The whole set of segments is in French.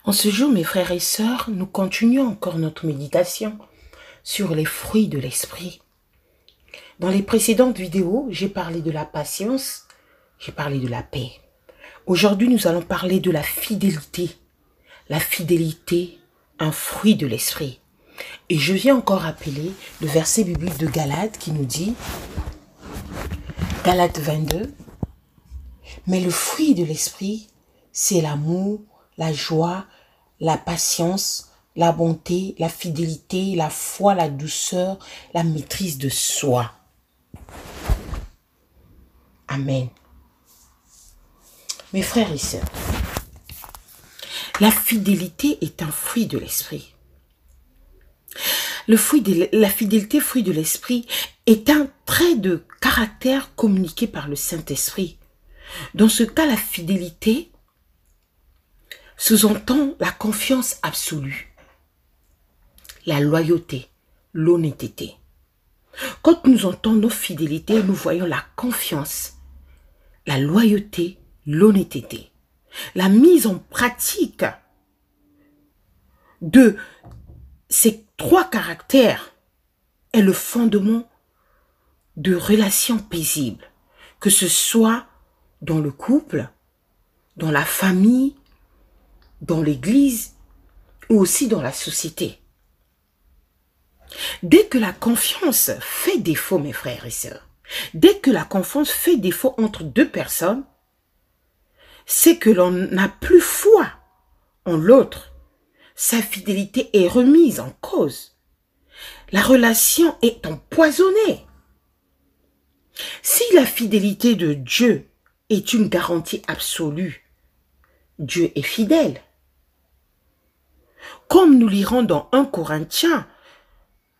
En ce jour, mes frères et sœurs, nous continuons encore notre méditation sur les fruits de l'esprit. Dans les précédentes vidéos, j'ai parlé de la patience, j'ai parlé de la paix. Aujourd'hui, nous allons parler de la fidélité. La fidélité, un fruit de l'esprit. Et je viens encore rappeler le verset biblique de Galates qui nous dit, Galates 22, mais le fruit de l'esprit, c'est l'amour, la joie, la patience, la bonté, la fidélité, la foi, la douceur, la maîtrise de soi. Amen. Mes frères et sœurs, la fidélité est un fruit de l'esprit. La fidélité, fruit de l'esprit, est un trait de caractère communiqué par le Saint-Esprit. Dans ce cas, la fidélité sous-entend la confiance absolue, la loyauté, l'honnêteté. Quand nous entendons fidélité, nous voyons la confiance, la loyauté, l'honnêteté. La mise en pratique de ces trois caractères est le fondement de relations paisibles, que ce soit dans le couple, dans la famille, dans l'église ou aussi dans la société. Dès que la confiance fait défaut, mes frères et sœurs, dès que la confiance fait défaut entre deux personnes, c'est que l'on n'a plus foi en l'autre. Sa fidélité est remise en cause. La relation est empoisonnée. Si la fidélité de Dieu est une garantie absolue, Dieu est fidèle. Comme nous lirons dans 1 Corinthiens,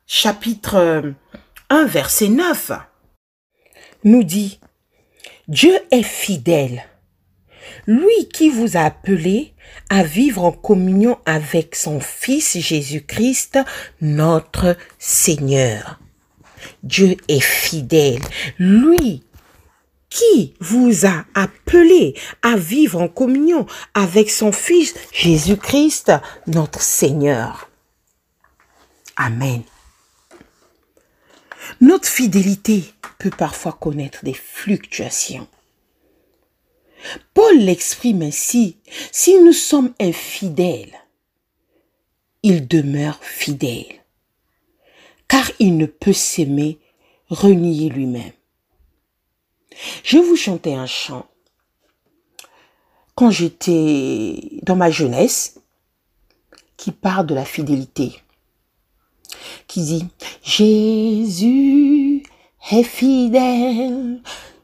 chapitre 1, verset 9, nous dit, Dieu est fidèle. Lui qui vous a appelé à vivre en communion avec son Fils Jésus-Christ, notre Seigneur. Dieu est fidèle. Lui qui vous a appelé à vivre en communion avec son Fils Jésus-Christ, notre Seigneur. Amen. Notre fidélité peut parfois connaître des fluctuations. Paul l'exprime ainsi, si nous sommes infidèles, il demeure fidèle, car il ne peut s'aimer, renier lui-même. Je vais vous chanter un chant. Quand j'étais dans ma jeunesse, qui parle de la fidélité, qui dit « Jésus est fidèle,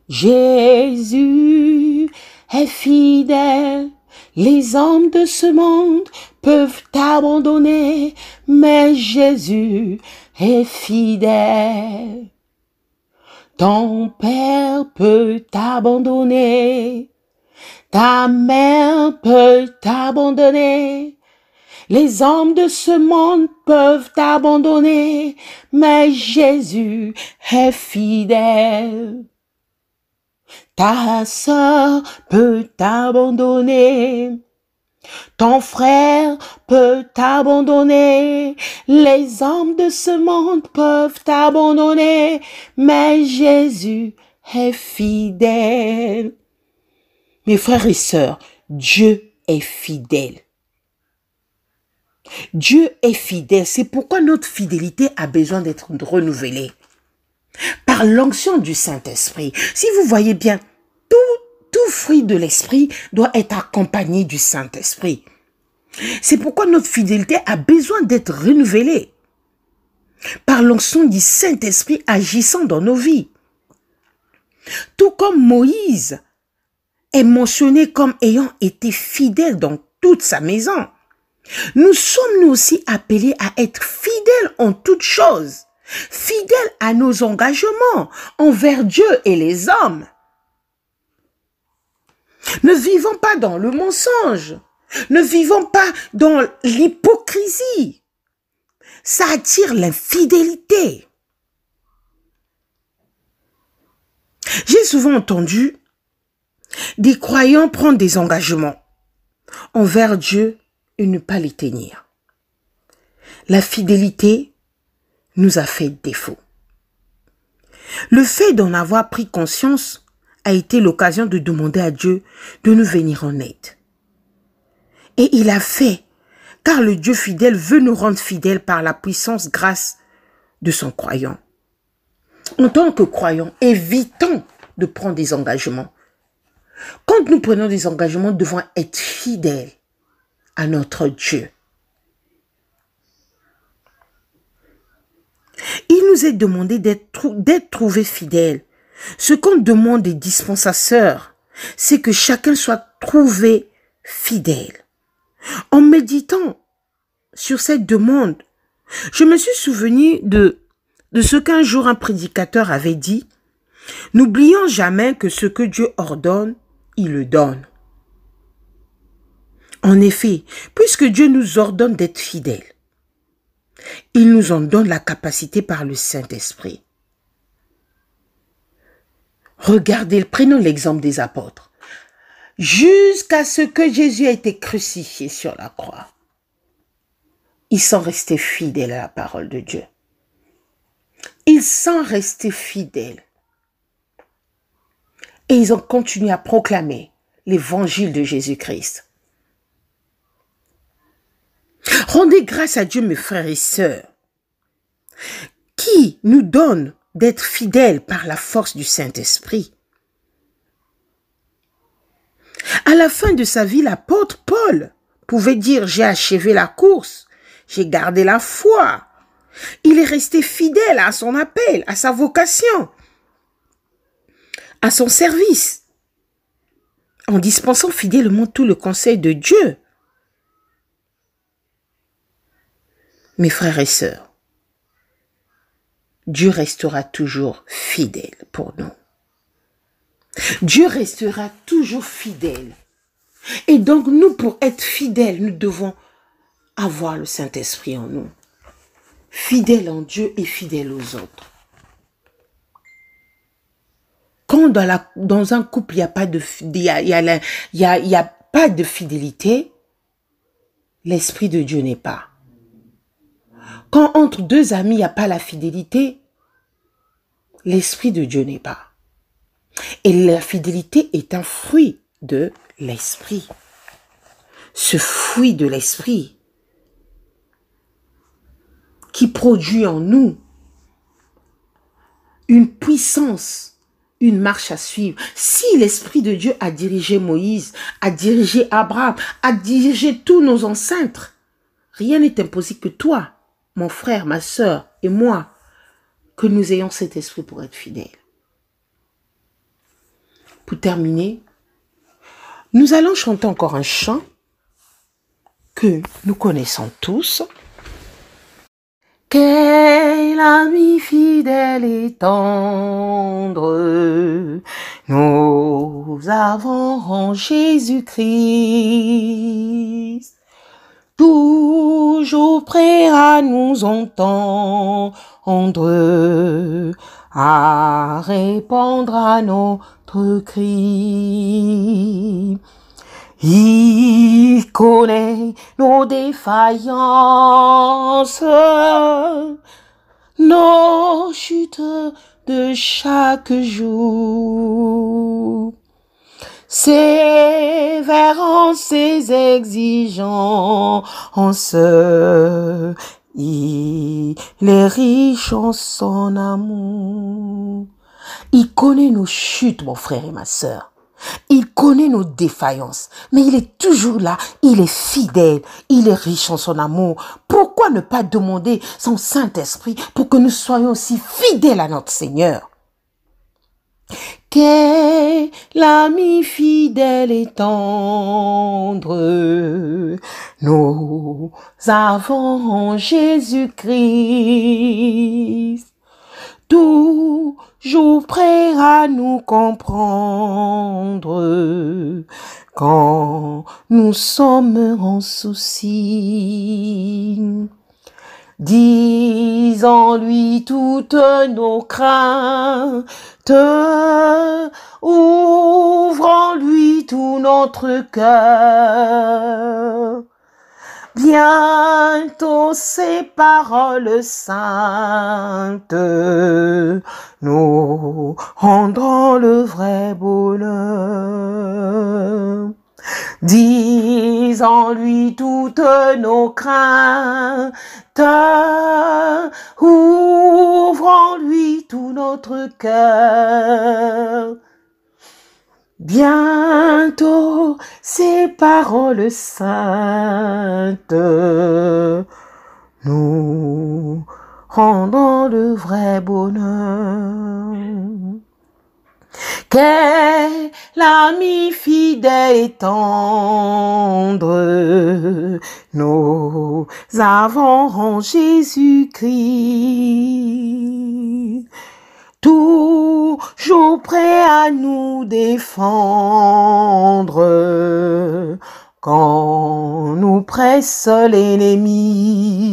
Jésus est fidèle, les hommes de ce monde peuvent t'abandonner, mais Jésus est fidèle. Ton père peut t'abandonner, ta mère peut t'abandonner, les hommes de ce monde peuvent t'abandonner, mais Jésus est fidèle. Ta sœur peut t'abandonner, ton frère peut t'abandonner, les hommes de ce monde peuvent t'abandonner, mais Jésus est fidèle. Mes frères et sœurs, Dieu est fidèle. Dieu est fidèle, c'est pourquoi notre fidélité a besoin d'être renouvelée par l'onction du Saint-Esprit. Si vous voyez bien, tout fruit de l'Esprit doit être accompagné du Saint-Esprit. C'est pourquoi notre fidélité a besoin d'être renouvelée par l'onction du Saint-Esprit agissant dans nos vies. Tout comme Moïse est mentionné comme ayant été fidèle dans toute sa maison, nous sommes nous aussi appelés à être fidèles en toutes choses, fidèles à nos engagements envers Dieu et les hommes. Ne vivons pas dans le mensonge, ne vivons pas dans l'hypocrisie. Ça attire l'infidélité. J'ai souvent entendu des croyants prendre des engagements envers Dieu et ne pas les tenir. La fidélité nous a fait défaut. Le fait d'en avoir pris conscience a été l'occasion de demander à Dieu de nous venir en aide. Et il a fait, car le Dieu fidèle veut nous rendre fidèles par la puissance grâce de son croyant. En tant que croyants, évitons de prendre des engagements. Quand nous prenons des engagements, nous devons être fidèles à notre Dieu. Il nous est demandé d'être trouvés fidèles. Ce qu'on demande des dispensateurs, c'est que chacun soit trouvé fidèle. En méditant sur cette demande, je me suis souvenu de ce qu'un jour un prédicateur avait dit. N'oublions jamais que ce que Dieu ordonne, il le donne. En effet, puisque Dieu nous ordonne d'être fidèles, il nous en donne la capacité par le Saint-Esprit. Regardez, prenons l'exemple des apôtres. Jusqu'à ce que Jésus ait été crucifié sur la croix, ils sont restés fidèles à la parole de Dieu. Ils sont restés fidèles. Et ils ont continué à proclamer l'évangile de Jésus-Christ. Rendez grâce à Dieu, mes frères et sœurs, qui nous donne d'être fidèles par la force du Saint-Esprit. À la fin de sa vie, l'apôtre Paul pouvait dire « J'ai achevé la course, j'ai gardé la foi ». Il est resté fidèle à son appel, à sa vocation, à son service, en dispensant fidèlement tout le conseil de Dieu. Mes frères et sœurs, Dieu restera toujours fidèle pour nous. Dieu restera toujours fidèle. Et donc nous, pour être fidèles, nous devons avoir le Saint-Esprit en nous. Fidèle en Dieu et fidèle aux autres. Quand dans un couple, il n'y a pas de fidélité, l'Esprit de Dieu n'est pas. Quand entre deux amis, il n'y a pas la fidélité, l'Esprit de Dieu n'est pas. Et la fidélité est un fruit de l'Esprit. Ce fruit de l'Esprit qui produit en nous une puissance, une marche à suivre. Si l'Esprit de Dieu a dirigé Moïse, a dirigé Abraham, a dirigé tous nos ancêtres, rien n'est impossible que toi, mon frère, ma sœur et moi, que nous ayons cet esprit pour être fidèles. Pour terminer, nous allons chanter encore un chant que nous connaissons tous. Quel ami fidèle et tendre nous avons en Jésus-Christ, toujours prêt à nous entendre, à répondre à notre cri. Il connaît nos défaillances, nos chutes de chaque jour. Sévère en ses exigences, il est riche en son amour. Il connaît nos chutes, mon frère et ma sœur. Il connaît nos défaillances, mais il est toujours là, il est fidèle, il est riche en son amour. Pourquoi ne pas demander son Saint-Esprit pour que nous soyons aussi fidèles à notre Seigneur? Quel ami fidèle et tendre nous avons en Jésus-Christ, toujours prêt à nous comprendre quand nous sommes en souci. Disons-lui toutes nos craintes, ouvrons-lui tout notre cœur. Bientôt ces paroles saintes nous rendront le vrai bonheur. Disons-lui toutes nos craintes, ouvrons-lui tout notre cœur. Bientôt ces paroles saintes nous rendront le vrai bonheur. Quel ami fidèle et tendre nous avons en Jésus-Christ, toujours prêt à nous défendre quand nous presse l'ennemi.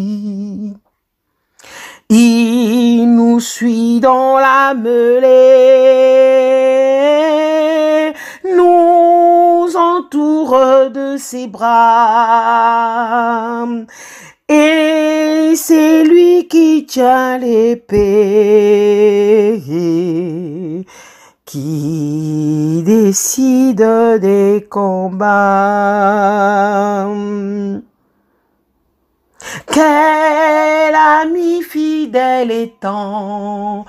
Il nous suit dans la mêlée, nous entoure de ses bras, et c'est lui qui tient l'épée, qui décide des combats. Quel ami fidèle et tendre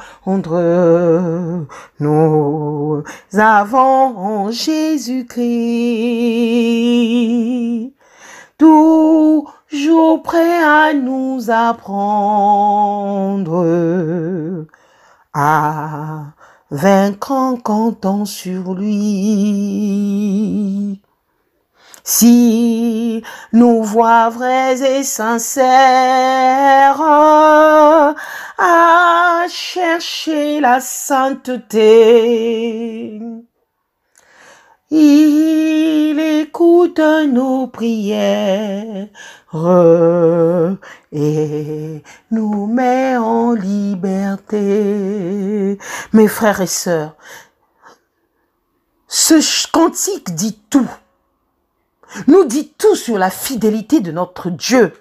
nous avons en Jésus-Christ, toujours prêt à nous apprendre à vaincre en comptant sur lui. Si nous voix vrais et sincères à chercher la sainteté, il écoute nos prières et nous met en liberté. Mes frères et sœurs, ce cantique dit tout. Nous dit tout sur la fidélité de notre Dieu.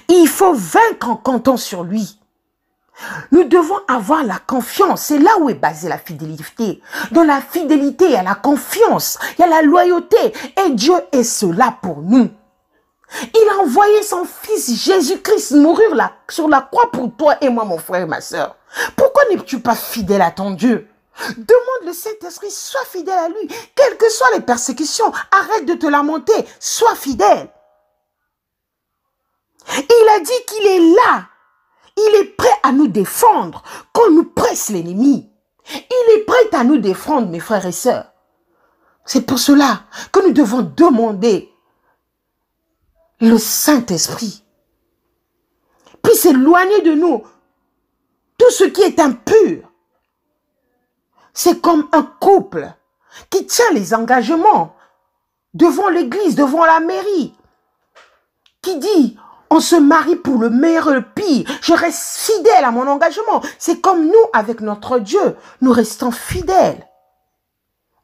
Il faut vaincre en comptant sur lui. Nous devons avoir la confiance. C'est là où est basée la fidélité. Dans la fidélité, il y a la confiance, il y a la loyauté. Et Dieu est cela pour nous. Il a envoyé son fils Jésus-Christ mourir là, sur la croix pour toi et moi, mon frère et ma soeur. Pourquoi n'es-tu pas fidèle à ton Dieu? Demande le Saint-Esprit, sois fidèle à lui. Quelles que soient les persécutions, arrête de te lamenter, sois fidèle. Il a dit qu'il est là. Il est prêt à nous défendre quand nous presse l'ennemi. Il est prêt à nous défendre, mes frères et sœurs. C'est pour cela que nous devons demander le Saint-Esprit. Puis s'éloigner de nous tout ce qui est impur. C'est comme un couple qui tient les engagements devant l'église, devant la mairie, qui dit, on se marie pour le meilleur et le pire, je reste fidèle à mon engagement. C'est comme nous, avec notre Dieu, nous restons fidèles.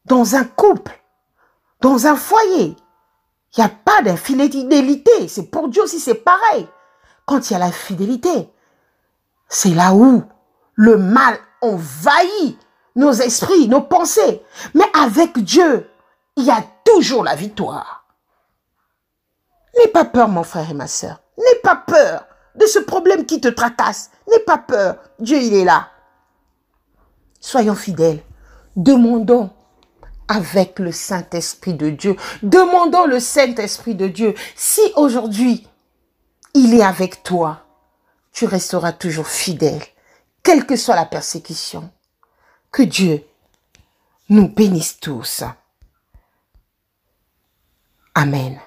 Dans un couple, dans un foyer, il n'y a pas d'infidélité. C'est pour Dieu aussi, c'est pareil. Quand il y a la fidélité, c'est là où le mal envahit nos esprits, nos pensées. Mais avec Dieu, il y a toujours la victoire. N'aie pas peur, mon frère et ma soeur. N'aie pas peur de ce problème qui te tracasse. N'aie pas peur. Dieu, il est là. Soyons fidèles. Demandons avec le Saint-Esprit de Dieu. Demandons le Saint-Esprit de Dieu. Si aujourd'hui, il est avec toi, tu resteras toujours fidèle, quelle que soit la persécution. Que Dieu nous bénisse tous. Amen.